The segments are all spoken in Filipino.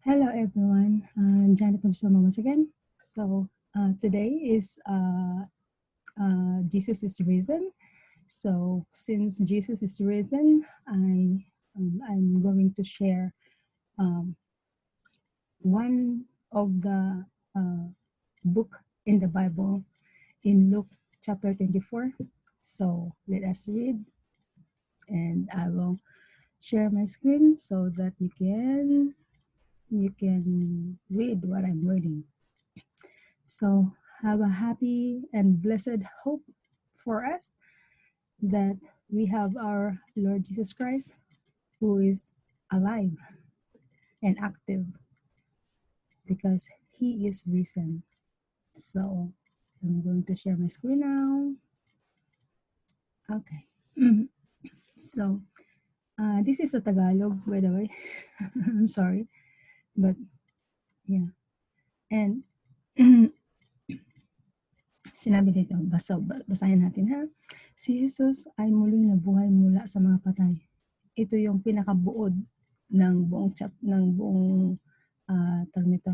Hello everyone, Janet Obsoma once again. So today is Jesus is risen. So since Jesus is risen, I'm going to share one of the book in the Bible in Luke chapter 24. So let us read, and I will share my screen so that you can read what I'm reading. So have a happy and blessed hope for us that we have our Lord Jesus Christ who is alive and active because he is risen. So I'm going to share my screen now. Okay. So this is a Tagalog, by the way. I'm sorry. But yeah. And sinabi dito, basahin natin ha. Si Jesus ay muling nabuhay mula sa mga patay. Ito yung pinakabuod ng buong tag nito,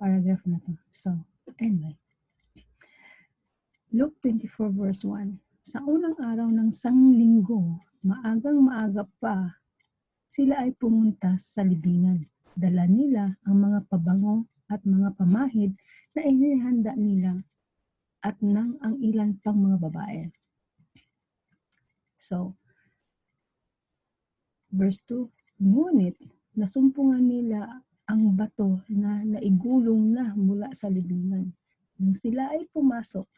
paragraph na to. So, anyway. Luke 24 verse 1. Sa unang araw ng sanglinggo, maagang-maaga pa, sila ay pumunta sa libingan. Dala nila ang mga pabango at mga pamahid na inihanda nila at ng ang ilan pang mga babae. So, verse 2, ngunit nasumpungan nila ang bato na naigulong na mula sa libingan. Nang sila ay pumasok,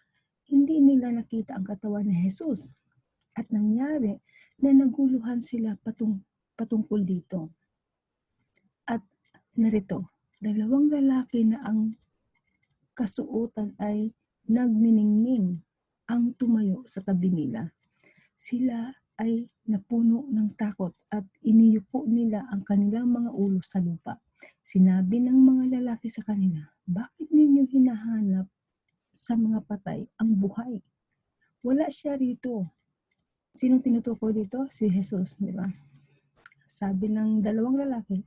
hindi nila nakita ang katawan ni Jesus at nangyari na naguluhan sila patungkol dito. At narito, dalawang lalaki na ang kasuotan ay nagniningning ang tumayo sa tabi nila. Sila ay napuno ng takot at iniyuko nila ang kanilang mga ulo sa lupa. Sinabi ng mga lalaki sa kanila, bakit ninyo hinahanap sa mga patay ang buhay? Wala siya rito. Sinong tinutukoy dito? Si Jesus, di ba? Sabi ng dalawang lalaki,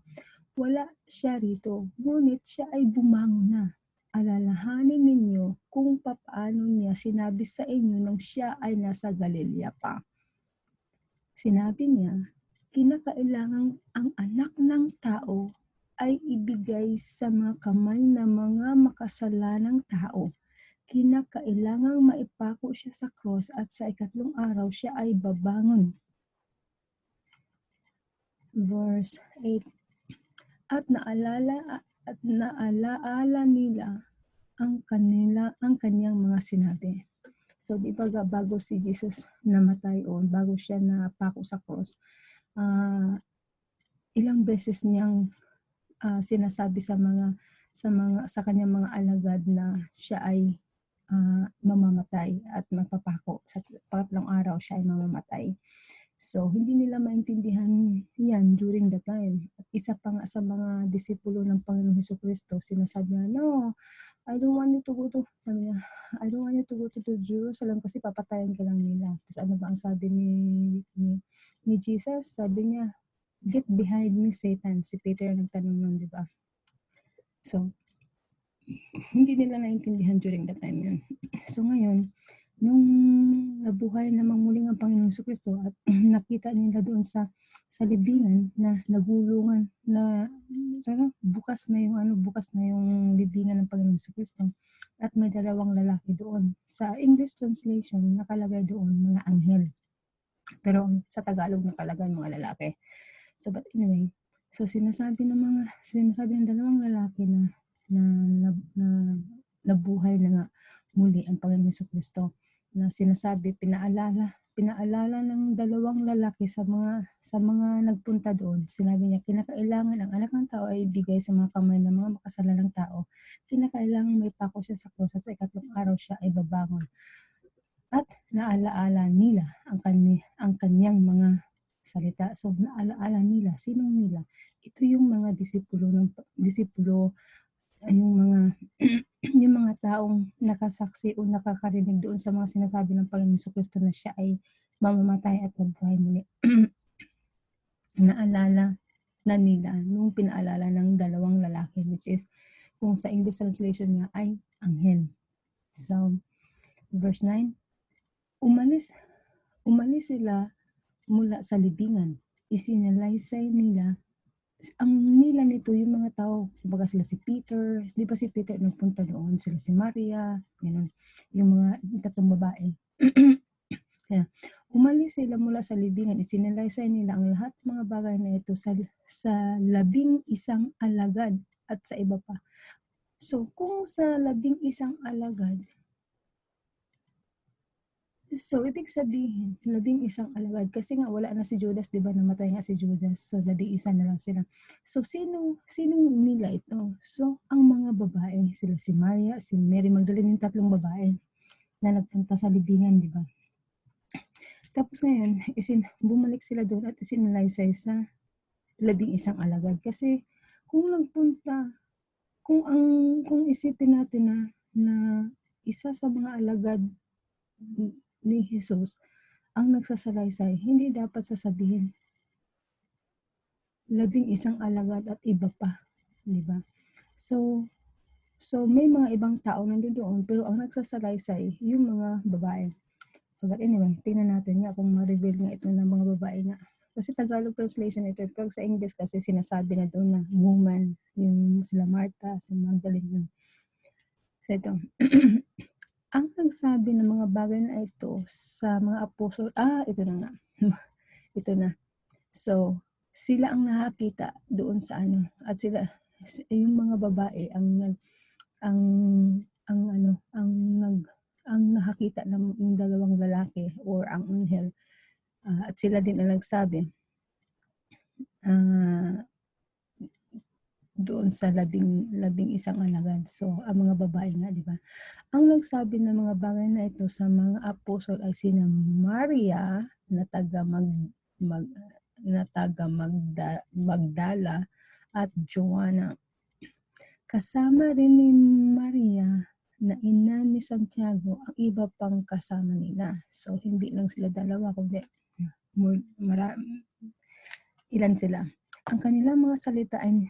wala siya rito, ngunit siya ay bumangon na. Alalahanin ninyo kung paano niya sinabi sa inyo nang siya ay nasa Galilea pa. Sinabi niya, kinakailangan ang anak ng tao ay ibigay sa mga kamay ng mga makasalanang tao. Kinakailangang maipako siya sa cross at sa ikatlong araw siya ay babangon. Verse 8. At naalaala nila ang kanyang mga sinabi. So, di ba bago si Jesus namatay o bago siya napako sa cross, ilang beses niyang sinasabi sa kanyang mga alagad na siya ay mamamatay at magpapako. Sa pangatlong araw siya ay mamamatay. So, hindi nila maintindihan yan during the time. At isa pa nga sa mga disipulo ng Panginoong Jesucristo, sinasabi niya, no, I don't want you to go to Jerusalem kasi papatayan ka lang nila. Tapos ano ba ang sabi ni Jesus? Sabi niya, get behind me, Satan. Si Peter nagtanong nun, di ba? So, hindi nila naintindihan during that time yun. So ngayon, nung nabuhay namang muling ang Panginoong Jesucristo at nakita nila doon sa libingan na nagulungan na bukas na yung libingan ng Panginoong Jesucristo at may dalawang lalaki doon. Sa English translation nakalagay doon mga anghel. Pero sa Tagalog nakalagay mga lalaki. So but anyway, so sinasabi ng dalawang lalaki na nabuhay na nga muli ang Panginoong Jesucristo, na sinasabi, pinaalala ng dalawang lalaki sa mga nagpunta doon. Sinabi niya, kinakailangan ang anak ng tao ay ibigay sa mga kamay ng mga makasalanang tao. Kinakailangan may pako siya sa krus at sa ikatlong araw siya ay babangon. At naalaala nila ang kanyang mga salita. So naalaala nila, sinong nila? Ito yung mga disipulo, yung mga taong nakasaksi o nakakarinig doon sa mga sinasabi ng Panginoong Jesucristo na siya ay mamamatay at mabuhay muli. Naalala na nila nung pinaalala ng dalawang lalaki, which is kung sa English translation nga ay anghel. So, verse 9, umalis sila mula sa libingan. Isinalaysay nila, ang nila nito yung mga tao, kumbaga sila si Peter, di ba si Peter nagpunta doon, sila si Maria, ganun, yung mga tatlong babae. Kaya, umalis sila mula sa libingan, isinalaysay nila ang lahat mga bagay na ito sa 11 alagad at sa iba pa. So, kung sa 11 alagad, so ibig sabihin, 11 alagad, kasi nga wala na si Judas, di ba, namatay nga si Judas, so 11 na lang sila. So, sinong nila ito? So, ang mga babae, sila si Maria, si Mary Magdalene, yung tatlong babae na nagpunta sa libingan, di ba? Tapos ngayon, bumalik sila doon at isinalaysay sa 11 alagad. Kasi kung nagpunta, kung isipin natin na isa sa mga alagad ni Jesus ang nagsasalaysay, hindi dapat sasabihin 11 alagad at iba pa, di ba? So may mga ibang tao nandoon, pero ang nagsasalaysay yung mga babae. So, but anyway, tingnan natin nga kung ma-reveal nga ito ng mga babae nga. Kasi Tagalog translation ito, pero sa English kasi sinasabi na doon na woman, yung sila Martha, si Magdalene yun. So, ito. Ang nagsabi ng mga bagay na ito sa mga apostol, ito na nga. Ito na. So, sila ang nakakita doon sa ano, at sila, yung mga babae, ang nakakita ng dalawang lalaki or ang anghel, at sila din ang nagsabi doon sa 11 alagad. So, ang mga babae nga, di ba? Ang nagsabi ng mga bagay na ito sa mga apostol ay sina Maria na taga Magdala at Joanna. Kasama rin ni Maria na ina ni Santiago ang iba pang kasama nila. So, hindi lang sila dalawa, kundi ilan sila. Ang kanilang mga salita ay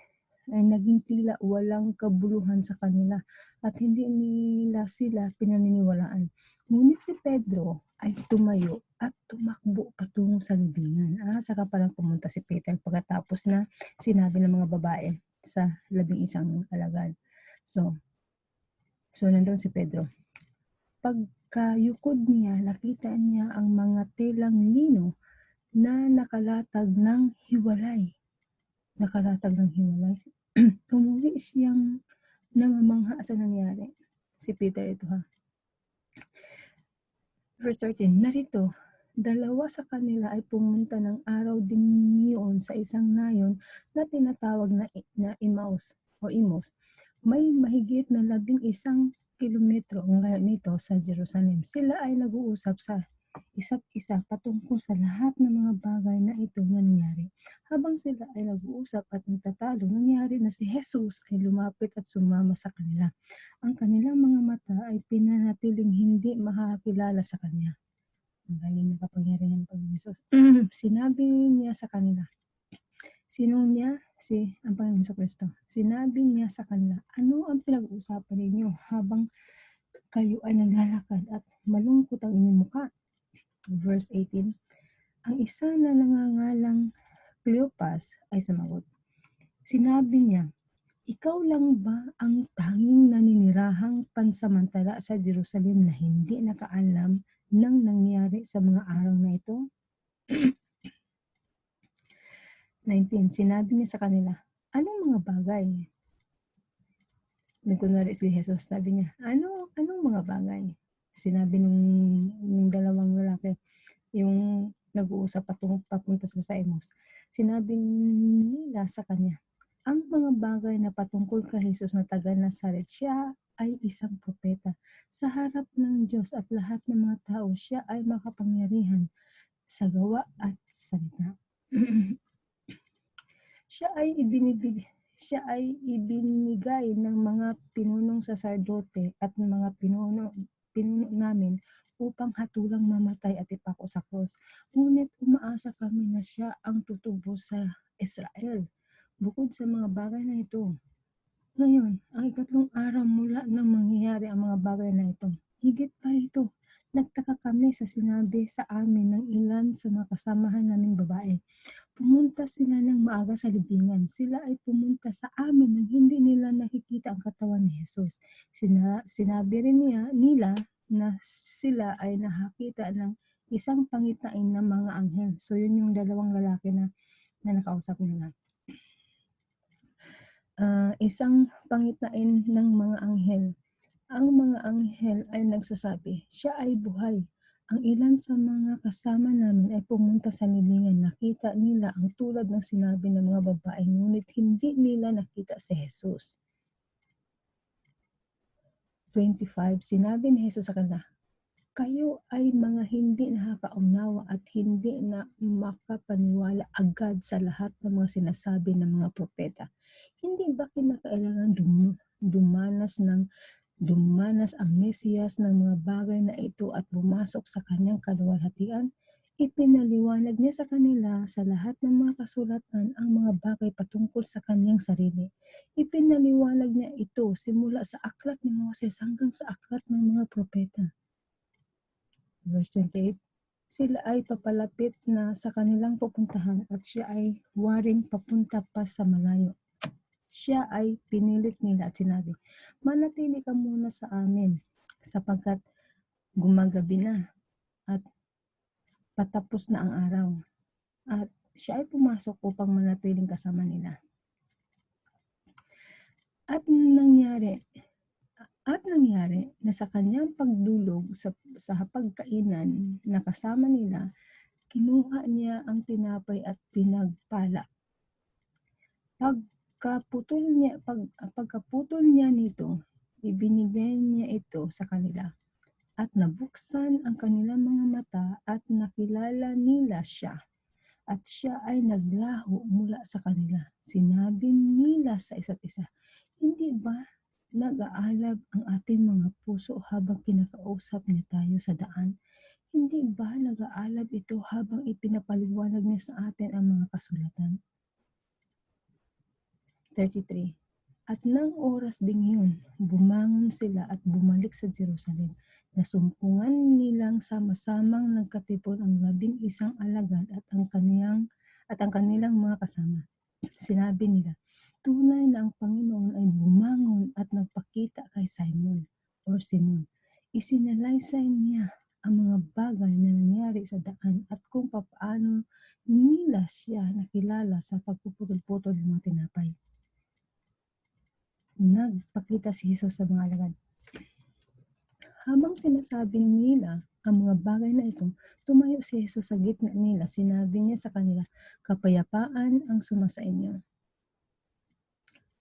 naging tila walang kabuluhan sa kanila at hindi nila sila pinaniniwalaan. Ngunit si Pedro ay tumayo at tumakbo patungo sa libingan. Saka palang pumunta si Peter pagkatapos na sinabi ng mga babae sa 11 alagad. So nandun si Pedro. Pagkayukod niya, nakita niya ang mga telang lino na nakalatag ng hiwalay. Umuwi siyang namamangha sa nangyari. Si Peter ito ha. Verse 13, narito, dalawa sa kanila ay pumunta ng araw din niyon sa isang nayon na tinatawag na Emmaus o Imos. May mahigit na 11 kilometro ang layo nito sa Jerusalem. Sila ay nag-uusap sa isa't isa patungkol sa lahat ng mga bagay na ito na nangyari. Habang sila ay nag-uusap at nagtatalo, nangyari na si Jesus ay lumapit at sumama sa kanila. Ang kanilang mga mata ay pinanatiling hindi makakilala sa kanya. Ang galing na kapangyarihan ng Panginoon Jesus. Sinabi niya sa kanila, sinong niya? Ang Panginoon Kristo. Sinabi niya sa kanila, ano ang pinag-uusapan ninyo habang kayo ay naglalakad at malungkot ang inyong mukha? Verse 18, ang isa na nangangalang Cleopas ay sumagot. Sinabi niya, ikaw lang ba ang tanging naninirahang pansamantala sa Jerusalem na hindi nakaalam ng nangyari sa mga araw na ito? 19. Sinabi niya sa kanila, anong mga bagay? Nagkunwari si Jesus, sabi niya, anong mga bagay? Sinabi nung dalawang lalaki, yung nag-uusap papunta sa Emmaus. Sinabi nila sa kanya, ang mga bagay na patungkol kay Jesus na taga Nazaret, siya ay isang propeta. Sa harap ng Diyos at lahat ng mga tao, siya ay makapangyarihan sa gawa at salita. Siya ay ibinigay ng mga pinunong saserdote at mga pinuno namin upang hatulang mamatay at ipako sa krus. Ngunit umaasa kami na siya ang tutubo sa Israel. Bukod sa mga bagay na ito, ngayon, ang ikatlong araw mula nang mangyayari ang mga bagay na ito. Higit pa rito, nagtaka kami sa sinabi sa amin ng ilan sa mga kasamahan naming babae. Pumunta sila ng maaga sa libingan. Sila ay pumunta sa amin nang hindi nila nakikita ang katawan ni Jesus. Sinabi rin nila na sila ay nakakita ng isang pangitain ng mga anghel. So yun yung dalawang lalaki na nakausap nila. Isang pangitain ng mga anghel. Ang mga anghel ay nagsasabi, siya ay buhay. Ang ilan sa mga kasama namin ay pumunta sa libingan. Nakita nila ang tulad ng sinabi ng mga babae, ngunit hindi nila nakita si Jesus. 25. Sinabi ni Jesus sa kanila, kayo ay mga hindi nakakaunawa at hindi na makapaniwala agad sa lahat ng mga sinasabi ng mga propeta. Hindi ba kinakailangan dumanas ang Mesiyas ng mga bagay na ito at bumasok sa kanyang kaluwalhatian? Ipinaliwanag niya sa kanila sa lahat ng mga kasulatan ang mga bagay patungkol sa kanyang sarili. Ipinaliwanag niya ito simula sa aklat ni Moses hanggang sa aklat ng mga propeta. Verse 28, sila ay papalapit na sa kanilang pupuntahan at siya ay waring papunta pa sa malayo. Siya ay pinilit nila at sinabi, manatili ka muna sa amin sapagkat gumagabi na at patapos na ang araw. At siya ay pumasok upang manatiling kasama nila. At nangyari na sa kanyang pagdulog sa hapagkainan na kasama nila, kinuha niya ang tinapay at pinagpala. Pagkaputol niya nito, ibinigay niya ito sa kanila. At nabuksan ang kanilang mga mata at nakilala nila siya. At siya ay naglaho mula sa kanila. Sinabi nila sa isa't isa, hindi ba nag-aalab ang ating mga puso habang kinakausap niya tayo sa daan? Hindi ba nag-aalab ito habang ipinapaliwanag niya sa atin ang mga kasulatan? 33. At nang oras ding yun, bumangon sila at bumalik sa Jerusalem. Nasumpungan nilang sama-samang nagkatipon ang 11 alagad at ang kanilang mga kasama. Sinabi nila, tunay na ang Panginoon ay bumangon at nagpakita kay Simon. Isinalaysay niya ang mga bagay na nangyari sa daan at kung paano nila siya nakilala sa pagpuputol-putol ng mga tinapay. Nagpakita si Jesus sa mga alagad. Habang sinasabi nila ang mga bagay na ito, tumayo si Jesus sa gitna nila. Sinabi niya sa kanila, kapayapaan ang sumasa inyo.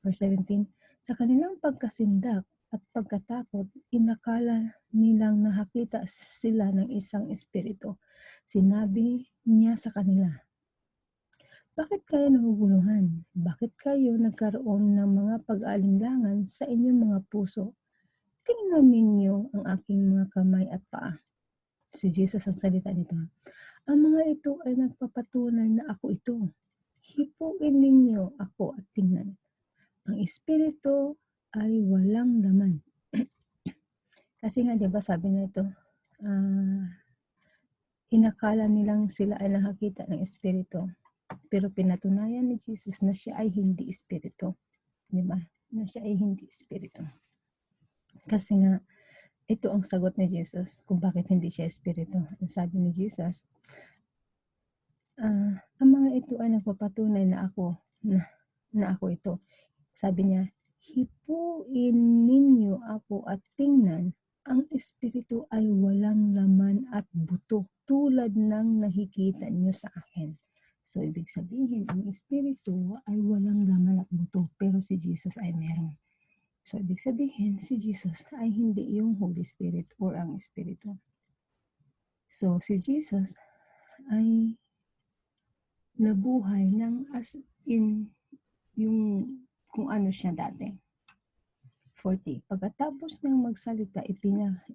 Verse 17, sa kanilang pagkasindak at pagkatakot, inakala nilang nakakita sila ng isang espiritu. Sinabi niya sa kanila, bakit kayo naguguluhan? Bakit kayo nagkaroon ng mga pag-aalinlangan sa inyong mga puso? Tingnan ninyo ang aking mga kamay at paa. Si Jesus ang salita nito. Ang mga ito ay nagpapatunay na ako ito. Hipuin ninyo ako at tingnan. Ang espiritu ay walang laman. Kasi nga, diba, sabi na ito, inakala nilang sila ay nakakita ng espiritu. Pero pinatunayan ni Jesus na siya ay hindi espiritu. Diba? Na siya ay hindi espiritu. Kasi nga, ito ang sagot ni Jesus kung bakit hindi siya espiritu. Ang sabi ni Jesus, ang mga ito ay nagpapatunay na ako ito. Sabi niya, hipuin ninyo ako at tingnan, ang espiritu ay walang laman at buto tulad ng nakikita niyo sa akin. So, ibig sabihin, ang espiritu ay walang laman at buto, pero si Jesus ay meron. So, ibig sabihin, si Jesus ay hindi yung Holy Spirit or ang espiritu. So, si Jesus ay nabuhay ng as in yung kung ano siya dati. 40. Pagkatapos niyang magsalita,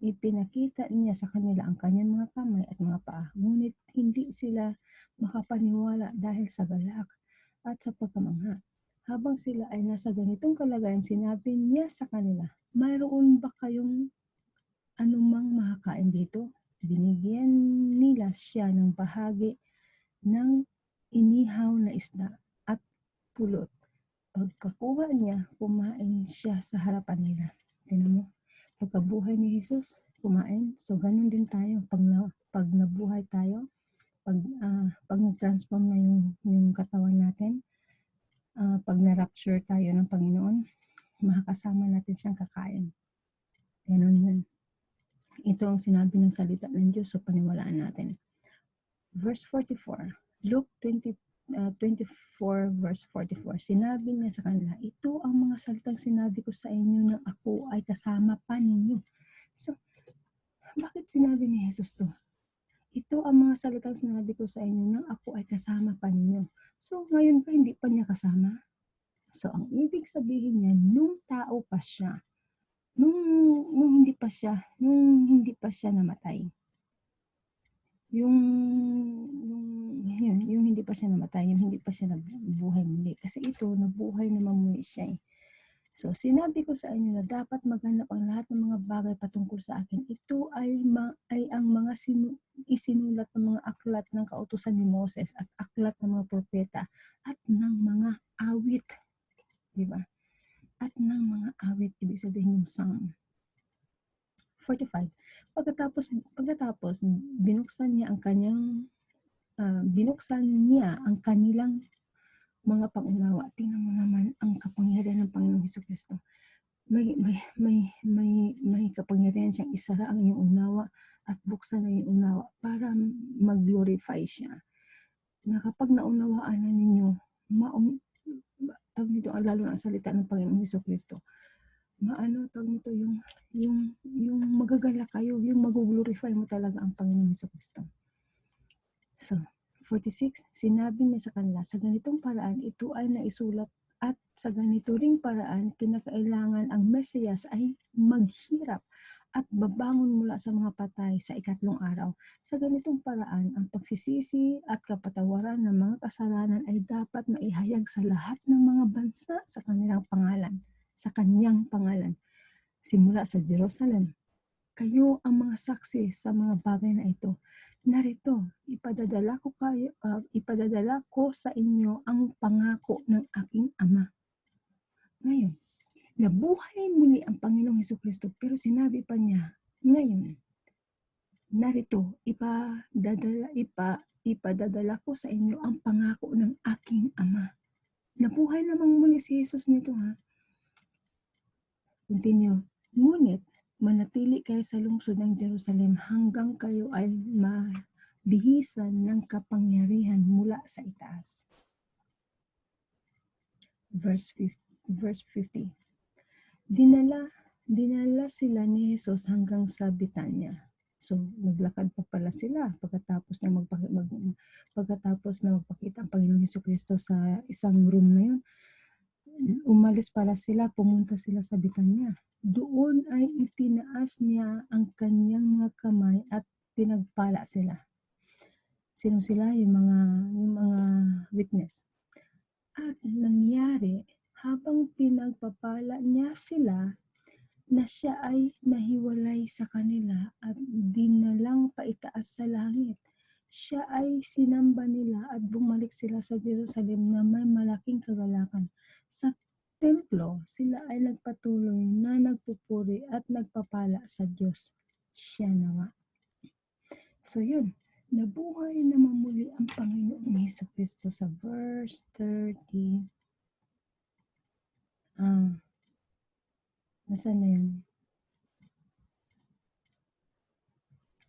ipinakita niya sa kanila ang kanyang mga kamay at mga paa. Ngunit hindi sila makapaniwala dahil sa galak at sa pagkamangha. Habang sila ay nasa ganitong kalagayan, sinabi niya sa kanila, mayroon ba kayong anumang makakain dito? Binigyan nila siya ng bahagi ng inihaw na isda at pulot. Pagkakuha niya, kumain siya sa harapan nila. Tingnan mo, pagkabuhay ni Jesus, kumain. So, ganun din tayo. Pag nabuhay tayo, pag nag-transform na yung katawan natin, pag na-rapture tayo ng Panginoon, makakasama natin siyang kakain. Ganun yun. Ito ang sinabi ng salita ng Diyos, so paniwalaan natin. Verse 44, Luke 24 verse 44, sinabi niya sa kanila, ito ang mga salitang sinabi ko sa inyo nang ako ay kasama pa ninyo. So, bakit sinabi ni Jesus to? Ito ang mga salitang sinabi ko sa inyo nang ako ay kasama pa ninyo. So, ngayon pa hindi pa niya kasama? So, ang ibig sabihin niya, nung tao pa siya, nung hindi pa siya namatay. Yung hindi pa siya namatay, yung hindi pa siya nabuhay muli. Kasi ito, nabuhay naman muli siya eh. So, sinabi ko sa inyo na dapat maghanap ang lahat ng mga bagay patungkol sa akin. Ito ay ang mga isinulat ng mga aklat ng kautusan ni Moses at aklat ng mga propeta at ng mga awit. Diba? At ng mga awit, ibig sabihin yung psalm. 45. Pagkatapos binuksan niya ang kanilang mga pangunawa. Tingnan mo naman ang kapangyarihan ng Panginoong Hesukristo. May kapangyarihan siyang isara ang iyong unawa at buksan ang iyong unawa para mag-glorify siya. Na kapag naunawaan na ninyo, lalo na ang salita ng Panginoong Hesukristo, yung magagala kayo, yung mag-glorify mo talaga ang Panginoong Hesukristo. So, 46, sinabi niya sa kanila, sa ganitong paraan, ito ay naisulat at sa ganito ring paraan, kinakailangan ang Mesiyas ay maghirap at babangon mula sa mga patay sa ikatlong araw. Sa ganitong paraan, ang pagsisisi at kapatawaran ng mga kasalanan ay dapat maihayag sa lahat ng mga bansa sa kanyang pangalan. Simula sa Jerusalem. Kayo ang mga saksi sa mga bagay na ito. Narito, ipadadala ko sa inyo ang pangako ng aking Ama. Ngayon, nabuhay muli ang Panginoong Hesukristo, pero sinabi pa niya, ngayon, narito, ipadadala ko sa inyo ang pangako ng aking Ama. Nabuhay namang muli si Jesus nito ha. Continue. Ngunit, manatili kayo sa lungsod ng Jerusalem hanggang kayo ay mabihisan ng kapangyarihan mula sa itaas. Verse 50. Dinala sila ni Jesus hanggang sa Betania. So, naglakad pa pala sila pagkatapos na magpakita ang Panginoong Hesukristo sa isang room na yun. Umalis pala sila, pumunta sila sa Betania. Doon ay itinaas niya ang kanyang mga kamay at pinagpala sila. Sino sila? Yung mga witness. At nangyari, habang pinagpapala niya sila, na siya ay nahiwalay sa kanila at dinalang paitaas sa langit. Siya ay sinamba nila at bumalik sila sa Jerusalem na may malaking kagalakan. Sa templo, sila ay nagpatuloy na nagpupuri at nagpapala sa Diyos. Siya nawa. So yun, nabuhay naman muli ang Panginoong Hesukristo sa verse 30. Nasaan na yun?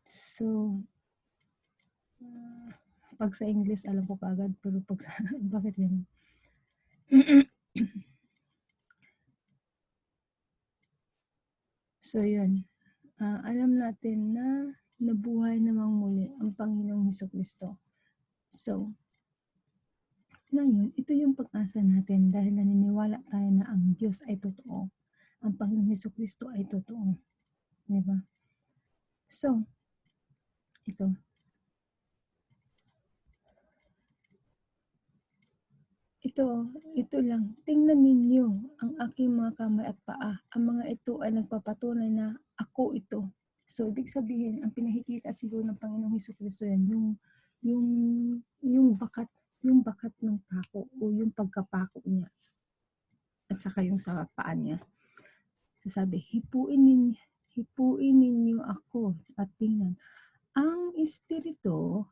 So, pag sa English, alam ko kaagad, pero pag sa, bakit yan? So, yun. Alam natin na nabuhay namang muli ang Panginoong Hesukristo. So, ngayon, ito yung pag-asa natin dahil naniniwala tayo na ang Diyos ay totoo. ang Panginoong Hesukristo ay totoo. Diba? So, ito. Ito lang. Tingnan ninyo ang aking mga kamay at paa. Ang mga ito ay nagpapatunay na ako ito. So, ibig sabihin, ang pinakikita siguro ng Panginoong Hesukristo yan, yung bakat ng pako o yung pagkapako niya. At saka yung sa paa niya. Sasabi, hipuin ninyo ako at tingnan. Ang espiritu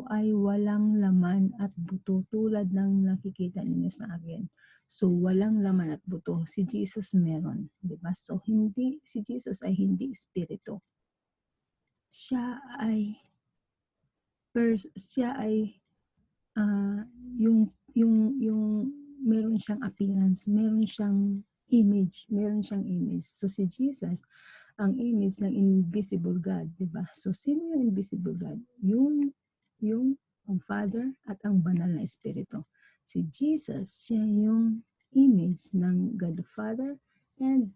ay walang laman at buto tulad ng nakikita ninyo sa akin. So, walang laman at buto. Si Jesus meron. Diba? So, si Jesus ay hindi espiritu. Siya ay meron siyang appearance, meron siyang image. So, si Jesus, ang image ng invisible God, diba? So, sino yung invisible God? Yung ang Father at ang banal na Espiritu. Si Jesus, siya yung image ng God the Father and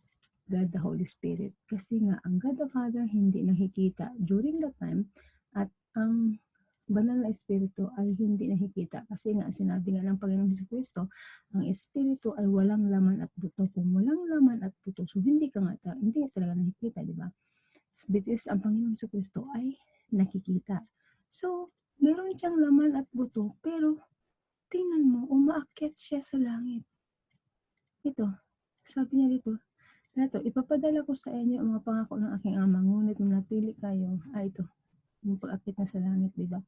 God the Holy Spirit. Kasi nga, ang God the Father hindi nakikita during that time at ang banal na Espiritu ay hindi nakikita. Kasi nga, sinabi nga ng Panginoong Jesucristo, ang Espiritu ay walang laman at buto. Kung walang laman at buto, so hindi ka talaga nakikita, di ba? Which is, ang Panginoong Jesucristo ay nakikita. So, meron siyang laman at buto, pero tingnan mo, umaakyat siya sa langit. Ito, sabi niya dito, ipapadala ko sa inyo ang mga pangako ng aking ama, ngunit manatili kayo, ito, yung pag-akyat na sa langit, di ba?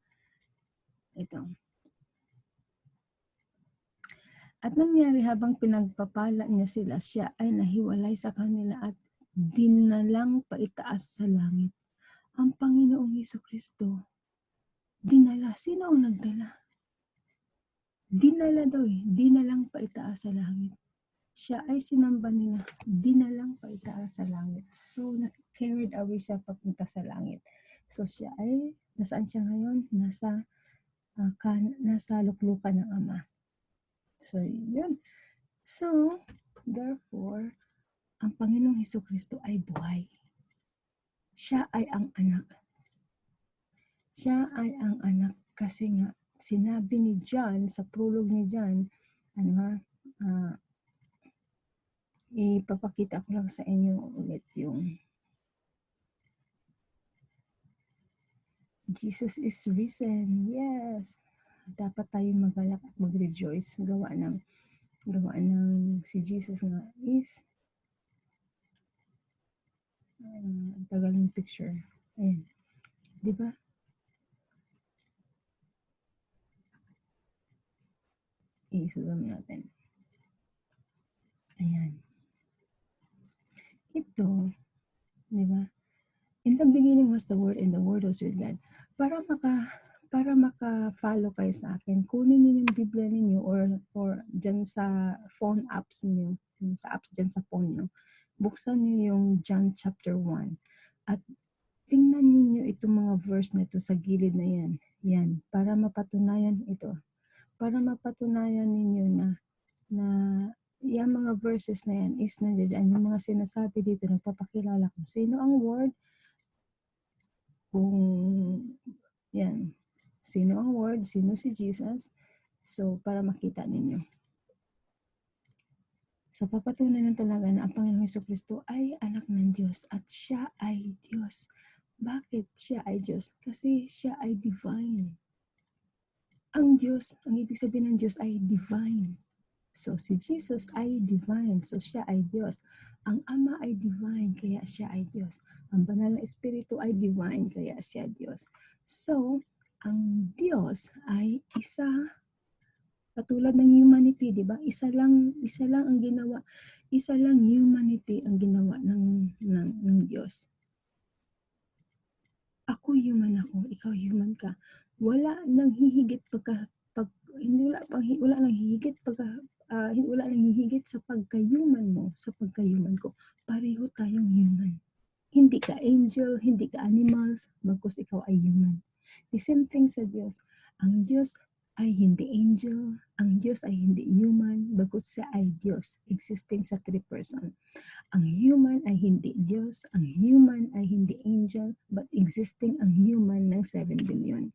Ito. At nangyari habang pinagpapala niya sila, siya ay nahiwalay sa kanila at dinalang paitaas sa langit. Ang Panginoong Hesukristo, dinala. Sino ang nagdala? Dinala daw dinalang paitaas sa langit. Siya ay sinamba nila, dinalang paitaas sa langit. So, carried away siya papunta sa langit. So, siya ay, nasaan siya ngayon? Nasa luklukan ng Ama. So, yun. So, therefore, ang Panginoong Hesukristo ay buhay. Siya ay ang anak. Siya ay ang anak kasi nga, sinabi ni John, sa prologue ni John, ipapakita ko lang sa inyo ulit yung Jesus is risen. Yes. Dapat tayo magalak at mag-rejoice. Gawa ng si Jesus nga is tagal ng picture. Ayan. Diba? I-zoom natin. Ayan. Ito, diba? In the beginning was the Word, and the Word was with God. Para maka-follow kayo sa akin, kunin niyo yung Biblia ninyo or dyan sa phone apps niyo, yung sa apps dyan sa phone niyo. Buksan niyo yung John chapter 1. At tingnan niyo itong mga verse na ito sa gilid na yan. Yan, para mapatunayan ito. Para mapatunayan ninyo na yung mga verses na yan is nandiyan. Yung mga sinasabi dito, nagpapakilala kung sino ang Word, kung yan, sino ang Word, sino si Jesus. So, para makita ninyo. So, papatunay na talaga na ang Panginoong Hesukristo ay anak ng Diyos at siya ay Diyos. Bakit siya ay Diyos? Kasi siya ay divine. Ang Diyos, ang ibig sabihin ng Diyos ay divine. So, si Jesus ay divine. So, siya ay Diyos. Ang Ama ay divine, kaya siya ay Diyos. Ang Banal na Espiritu ay divine, kaya siya Diyos. So, ang Diyos ay isa, katulad ng humanity, di ba? Isa lang ang ginawa. Isa lang humanity ang ginawa ng Diyos. Ako human ako, ikaw human ka. Wala nang hihigit wala nang hihigit sa pagka-human mo, sa pagka-human ko. Pareho tayong human. Hindi ka angel, hindi ka animals, bagkus ikaw ay human. The same thing sa Diyos. Ang Diyos ay hindi angel, ang Diyos ay hindi human, bagkus siya ay Diyos, existing sa three person. Ang human ay hindi Diyos, ang human ay hindi angel, but existing ang human ng 7 billion.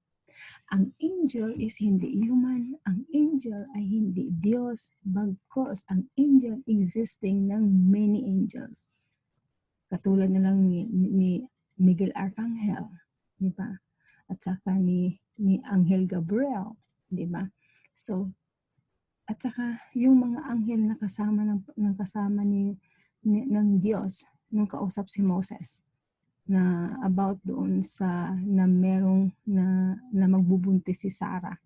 Ang angel is hindi human, ang angel ay hindi Diyos, bagkus ang angel existing ng many angels. Katulad na lang ni Miguel Arcangel, di ba? At saka ni Angel Gabriel, di ba? So, at saka yung mga anghel na kasama kasama ng Diyos nung kausap si Moses na about doon sa na merong na magbubuntis si Sarah.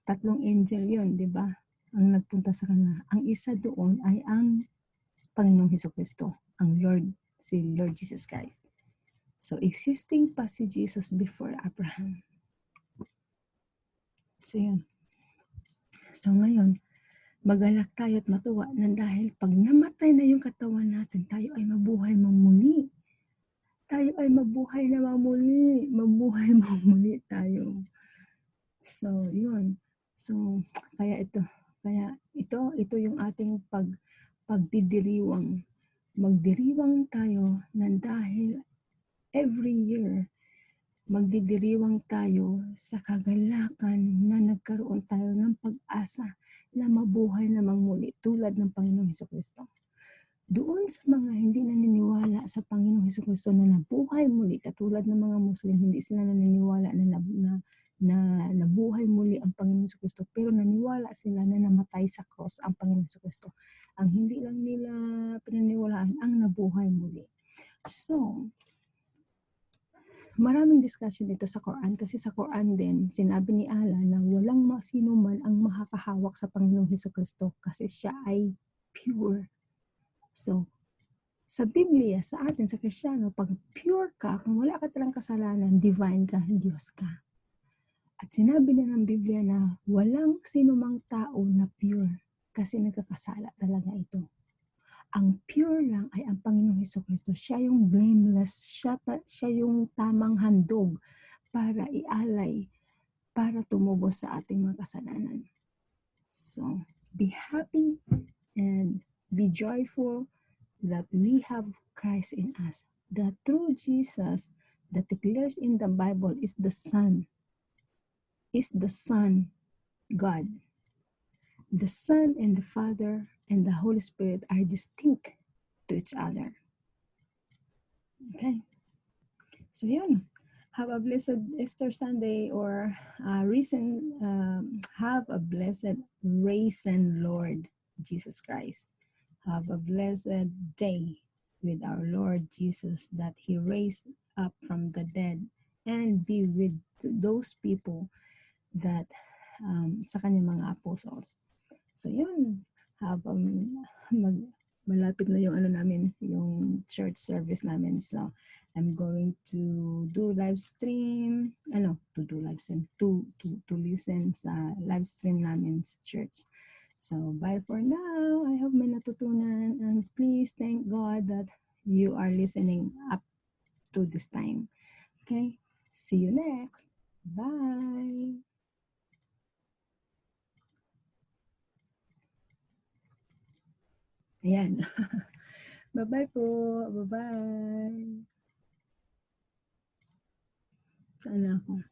3 angel 'yon, 'di ba? Ang nagpunta sa kanila. Ang isa doon ay ang Panginoong Hesukristo, ang si Lord Jesus Christ. So existing pa si Jesus before Abraham. So yun. So ngayon, magalak tayo at matuwa na dahil pag namatay na yung katawan natin, tayo ay mabuhay muli. Tayo ay mabuhay na muli. Mabuhay muli tayo. So, yun. So, kaya ito yung ating pagdidiriwang. Magdiriwang tayo na dahil every year, magdidiriwang tayo sa kagalakan na nagkaroon tayo ng pag-asa na mabuhay namang muli tulad ng Panginoong Hesukristo. Doon sa mga hindi naniniwala sa Panginoong Hesukristo na nabuhay muli, katulad ng mga Muslim, hindi sila naniniwala na nabuhay muli ang Panginoong Hesukristo, pero naniwala sila na namatay sa cross ang Panginoong Hesukristo. Ang hindi lang nila pinaniwalaan ang nabuhay muli. So, maraming discussion dito sa Quran kasi sa Quran din, sinabi ni Allah na walang sino man ang makakahawak sa Panginoong Hesukristo kasi siya ay pure. So, sa Biblia, sa atin, sa Kristiyano, pag pure ka, kung wala ka talang kasalanan, divine ka, Diyos ka. At sinabi na ng Biblia na walang sinumang tao na pure kasi nagkakasala talaga ito. Ang pure lang ay ang Panginoong Hesukristo. Siya yung blameless, siya yung tamang handog para ialay, para tumubos sa ating mga kasalanan. So, be happy and be joyful that we have Christ in us. The true Jesus that declares in the Bible is the Son, God. The Son and the Father and the Holy Spirit are distinct to each other. Okay. So yun. Have a blessed Easter Sunday or have a blessed risen Lord Jesus Christ. Have a blessed day with our Lord Jesus that He raised up from the dead and be with those people that sa kanyang mga apostles. So yun, malapit na yung yung church service namin. So I'm going to do live stream, to listen sa live stream namin sa church. So bye for now. I hope may natutunan and please thank God that you are listening up to this time. Okay? See you next. Bye. Ayan. Bye-bye po. Bye-bye. Saan ako?